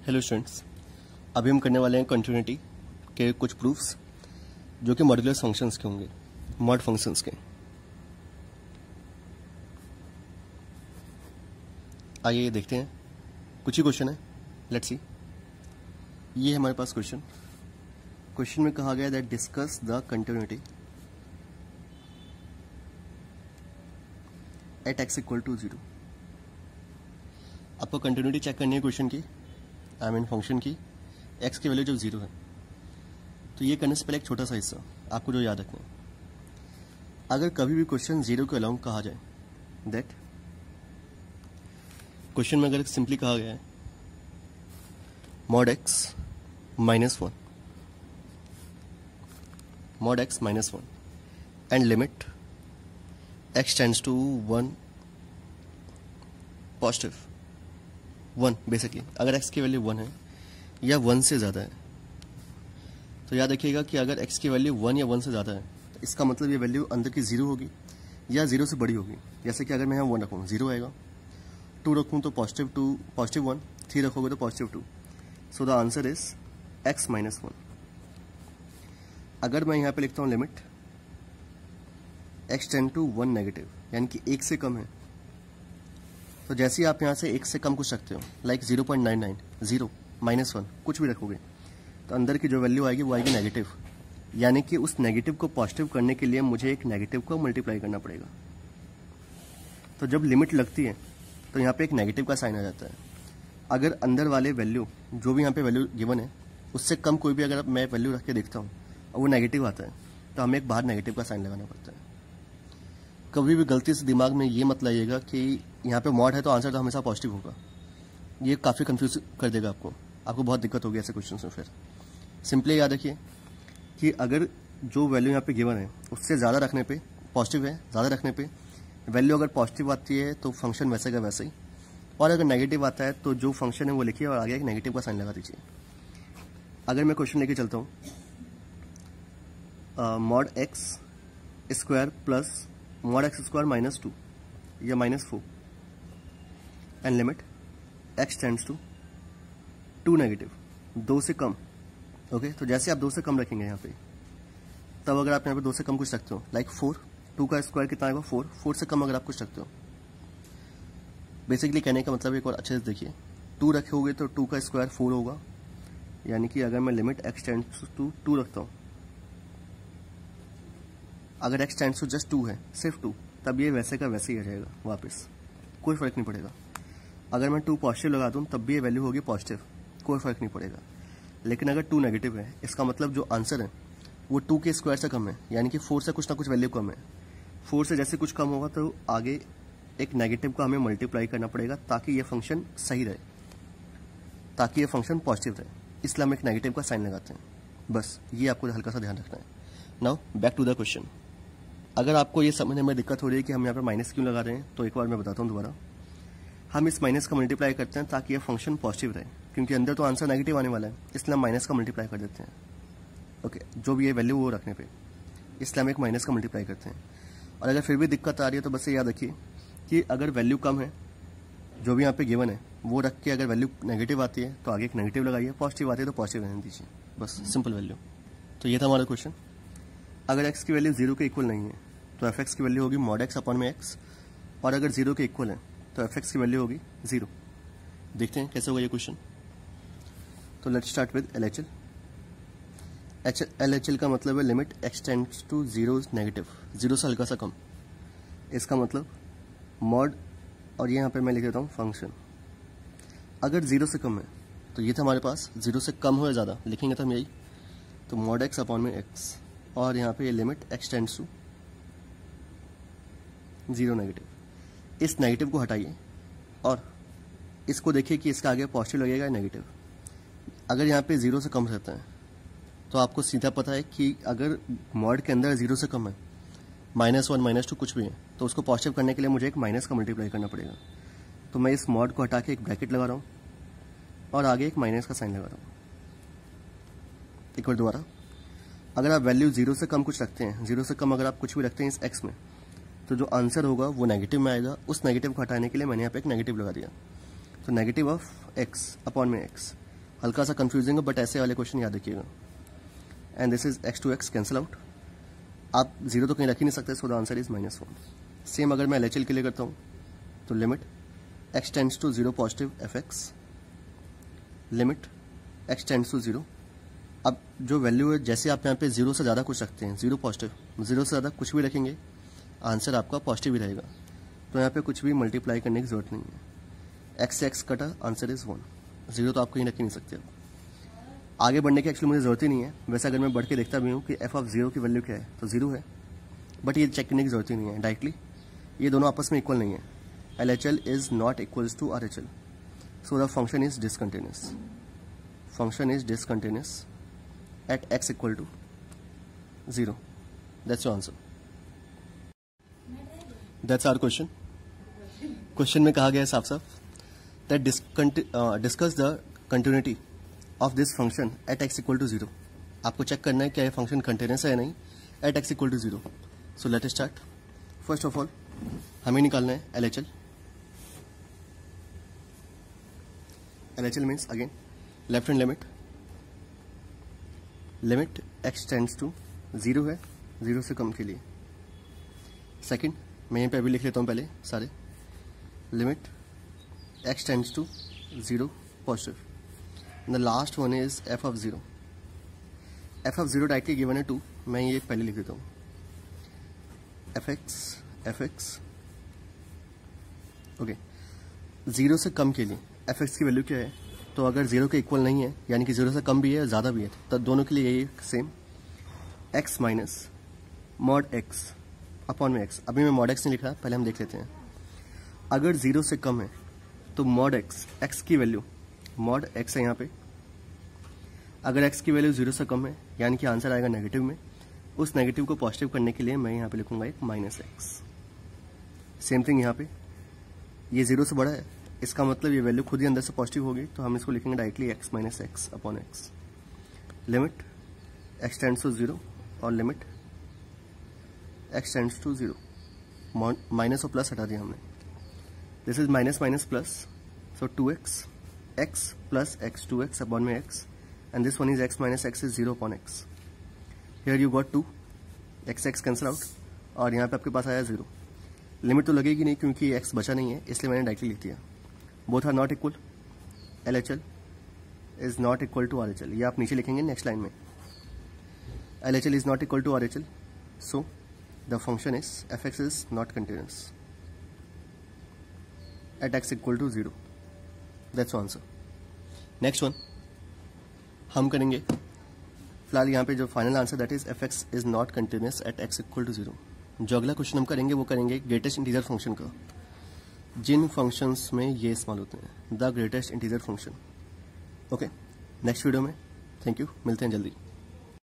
Hello students, अभी हम करने वाले हैं कंटिन्यूटी के कुछ प्रूफ्स जो कि मॉड्यूलस फंक्शंस के होंगे, मॉड फंक्शंस के। आइए देखते हैं, कुछ ही क्वेश्चन है, लेट्स सी। ये है हमारे पास क्वेश्चन में कहा गया that discuss the continuity at x equal to 0। आपको कंटिन्यूटी चेक करनी है क्वेश्चन की, फंक्शन की, x की वैल्यू जब 0 है। तो ये करने से पहले एक छोटा सा हिस्सा आपको जो याद रखना है, अगर कभी भी क्वेश्चन 0 के अलाउंग कहा जाए, दैट क्वेश्चन में अगर सिंपली कहा गया है mod x -1 and limit x tends to 1 positive 1, basically अगर x की वैल्यू 1 है या 1 से ज़्यादा है, तो याद रखिएगा कि अगर x की वैल्यू 1 या 1 से ज़्यादा है तो इसका मतलब ये वैल्यू अंदर की 0 होगी या 0 से बड़ी होगी। जैसे कि अगर मैं यहाँ 1 रखूँ 0 आएगा, 2 रखूँ तो पॉजिटिव 1, 3 रखोगे तो positive 2। So the answer is x -1। अगर मैं यहाँ पे लिखता हूँ limit x tend to 1 negative, यानी कि 1 से कम है, तो जैसे ही आप यहाँ से 1 से कम कुछ रखते हो, लाइक 0.99, 0, -1, कुछ भी रखोगे, तो अंदर की जो वैल्यू आएगी वो आएगी नेगेटिव। यानी कि उस नेगेटिव को पॉजिटिव करने के लिए मुझे एक नेगेटिव को मल्टीप्लाई करना पड़ेगा। तो जब लिमिट लगती है तो यहाँ पे एक नेगेटिव का साइन आ जाता है। अगर अंदर वाले वैल्यू, जो भी यहाँ पे वैल्यू गिवन है, उससे कम कोई भी अगर मैं वैल्यू रख के देखता हूँ और वो नेगेटिव आता है, तो हमें एक बाहर नेगेटिव का साइन लगाना पड़ता है। कभी भी गलती से दिमाग में ये मत लाइएगा कि यहाँ पे मॉड है तो आंसर तो हमेशा पॉजिटिव होगा। ये काफ़ी कंफ्यूज कर देगा आपको बहुत दिक्कत होगी ऐसे क्वेश्चन में। फिर सिंपली याद रखिए कि अगर जो वैल्यू यहाँ पे गिवन है उससे ज़्यादा रखने पे पॉजिटिव है, ज़्यादा रखने पे वैल्यू अगर पॉजिटिव आती है तो फंक्शन वैसे का वैसे ही, और अगर नेगेटिव आता है तो जो फंक्शन है वो लिखिए और आगे एक नेगेटिव का साइन लगा दीजिए। अगर मैं क्वेश्चन लेके चलता हूँ, mod x square plus mod x square -2 या -4 and limit x tends to 2 negative, 2 से कम। ओके, तो जैसे आप 2 से कम रखेंगे यहाँ पे, तब अगर आप यहाँ पे 2 से कम कुछ रखते हो, लाइक 4, 2 का स्क्वायर कितना आएगा 4, 4 से कम अगर आप कुछ रखते हो, बेसिकली कहने का मतलब एक और अच्छे से देखिए, 2 रखे होगे तो 2 का स्क्वायर 4 होगा। यानी कि अगर मैं लिमिट x टेंड्स टू 2 रखता हूँ, अगर x टेंड्स टू जस्ट 2 है, सिर्फ 2, तब ये वैसे का वैसे ही आ जाएगा वापस, कोई फर्क नहीं पड़ेगा। अगर मैं 2 पॉजिटिव लगा दूँ तब भी ये वैल्यू होगी पॉजिटिव, कोई फर्क नहीं पड़ेगा। लेकिन अगर 2 नेगेटिव है, इसका मतलब जो आंसर है वो 2 के स्क्वायर से कम है, यानी कि 4 से कुछ ना कुछ वैल्यू कम है। 4 से जैसे कुछ कम होगा तो आगे एक नेगेटिव को हमें मल्टीप्लाई करना पड़ेगा ताकि ये फंक्शन सही रहे, ताकि ये फंक्शन पॉजिटिव रहे, इसलिए हम एक नेगेटिव का साइन लगाते हैं। बस ये आपको हल्का सा ध्यान रखना है। Now back to the question. अगर आपको ये समझने में दिक्कत हो रही है कि हम यहाँ पर माइनस क्यों लगा रहे हैं, तो एक बार मैं बताता हूँ दोबारा। हम इस माइनस का मल्टीप्लाई करते हैं ताकि ये फंक्शन पॉजिटिव रहे, क्योंकि अंदर तो आंसर नेगेटिव आने वाला है, इसलिए हम माइनस का मल्टीप्लाई कर देते हैं। ओके, जो भी ये वैल्यू वो रखने पे, इसलिए हम एक माइनस का मल्टीप्लाई करते हैं। और अगर फिर भी दिक्कत आ रही है तो बस ये याद रखिए कि अगर वैल्यू कम है, जो भी यहाँ पे गिवन है वो रख के अगर वैल्यू नेगेटिव आती है तो आगे एक नेगेटिव लगाइए, पॉजिटिव आती है तो पॉजिटिव रहने दीजिए, बस सिंपल वैल्यू। तो ये था हमारा क्वेश्चन। अगर x की वैल्यू 0 के इक्वल नहीं है तो f(x) की वैल्यू होगी मॉड x अपॉन में x, और अगर 0 के इक्वल है तो f(x) की वैल्यू होगी 0। देखते हैं कैसे होगा ये क्वेश्चन। तो let's start with LHL। LHL का मतलब है limit x tends to 0 negative, 0 से हल्का सा कम। इसका मतलब मॉड, और ये यहाँ पे मैं लिख देता हूँ फंक्शन, अगर 0 से कम है, तो ये था हमारे पास 0 से कम हो या ज़्यादा लिखेंगे तो हम यही, तो मॉड x अपॉन में x, और यहाँ पे ये limit x tends to 0 negative. इस नेगेटिव को हटाइए और इसको देखिए कि इसका आगे पॉजिटिव लगेगा या नेगेटिव। अगर यहाँ पे 0 से कम रहता है तो आपको सीधा पता है कि अगर मॉड के अंदर 0 से कम है, -1, -2 कुछ भी है, तो उसको पॉजिटिव करने के लिए मुझे एक माइनस का मल्टीप्लाई करना पड़ेगा। तो मैं इस मॉड को हटा के एक ब्रैकेट लगा रहा हूँ और आगे एक माइनस का साइन लगा रहा हूँ। एक बार दोबारा, अगर आप वैल्यू 0 से कम कुछ रखते हैं, 0 से कम अगर आप कुछ भी रखते हैं इस x में, तो जो आंसर होगा वो नेगेटिव में आएगा। उस नेगेटिव को हटाने के लिए मैंने यहाँ पे एक नेगेटिव लगा दिया, तो नेगेटिव ऑफ x अपॉन में x। हल्का सा कंफ्यूजिंग है, बट ऐसे वाले क्वेश्चन याद रखिएगा। And this is x to x cancel out, आप जीरो तो कहीं रख ही नहीं सकते, so the answer is -1। Same अगर मैं LHL के लिए करता हूँ तो limit x tends to 0 positive fx, limit x tends to 0। अब जो वैल्यू है, जैसे आप यहाँ पे 0 से ज़्यादा कुछ रखते हैं, 0 पॉजिटिव, 0 से ज़्यादा कुछ भी रखेंगे आंसर आपका पॉजिटिव ही रहेगा। तो यहाँ पे कुछ भी मल्टीप्लाई करने की जरूरत नहीं है। x से x कटा, आंसर इज 1। 0 तो आप कहीं रख ही नहीं सकते। आगे बढ़ने की एक्चुअली मुझे ज़रूरत ही नहीं है। वैसे अगर मैं बढ़ के देखता भी हूँ कि f ऑफ 0 की वैल्यू क्या है तो 0 है, बट ये चेक करने की जरूरत ही नहीं है डायरेक्टली, ये दोनों आपस में इक्वल नहीं है। LHL is not equals to RHL, so the function is discontinuous. Function is discontinuous at x equal to 0। That's your answer. That's our question. Question में कहा गया है साफ साफ that discuss the continuity of this function at x equal to 0। आपको check करना है क्या ये फंक्शन कंटिन्यूस है या नहीं at x equal to 0। So let us start. First of all हमें निकालना है LHL। LHL means again left hand limit, limit x tends to 0 है, 0 से कम के लिए। सेकंड मैं यहीं पे अभी लिख लेता हूँ पहले सारे, limit x tends to 0 positive. The last one is f of 0। f of 0 directly given है 2, मैं ये पहले लिख देता हूँ, fx ओके। 0 से कम के लिए fx की वैल्यू क्या है, तो अगर 0 के इक्वल नहीं है यानी कि 0 से कम भी है ज़्यादा भी है, तो दोनों के लिए यही same, x minus mod x upon में x। अभी मैं मॉड x नहीं लिख रहा, पहले हम देख लेते हैं। अगर 0 से कम है तो मॉड x की वैल्यू, मॉड x है यहाँ पे, अगर x की वैल्यू 0 से कम है यानी कि आंसर आएगा नेगेटिव में, उस नेगेटिव को पॉजिटिव करने के लिए मैं यहाँ पे लिखूंगा एक -x। सेम थिंग यहाँ पे, ये 0 से बड़ा है, इसका मतलब ये वैल्यू खुद ही अंदर से पॉजिटिव होगी, तो हम इसको लिखेंगे directly x minus x upon x। Limit x tends to 0 और limit x tends to 0। Minus और प्लस हटा दिया हमने, this is minus minus plus, so 2x, x plus x, 2x upon में x, and this one is x minus x is 0 upon x. Here you got 2, x cancel out, और यहाँ पे आपके पास आया 0। लिमिट तो लगेगी नहीं क्योंकि x बचा नहीं है, इसलिए मैंने डायरेक्टली लिख दिया। Both are not equal, LHL is not equal to RHL, ये आप नीचे लिखेंगे नेक्स्ट लाइन में। LHL is not equal to RHL, so the function is fx is not continuous at x equal to 0। That's answer. Next one हम करेंगे फिलहाल यहाँ पे जो final answer, that is fx is not continuous at x equal to 0। जो अगला question हम करेंगे वो करेंगे ग्रेटेस्ट इंटीजर फंक्शन का, जिन फंक्शंस में ये इस्तेमाल होते हैं, the greatest integer function. Okay, next video में। थैंक यू, मिलते हैं जल्दी।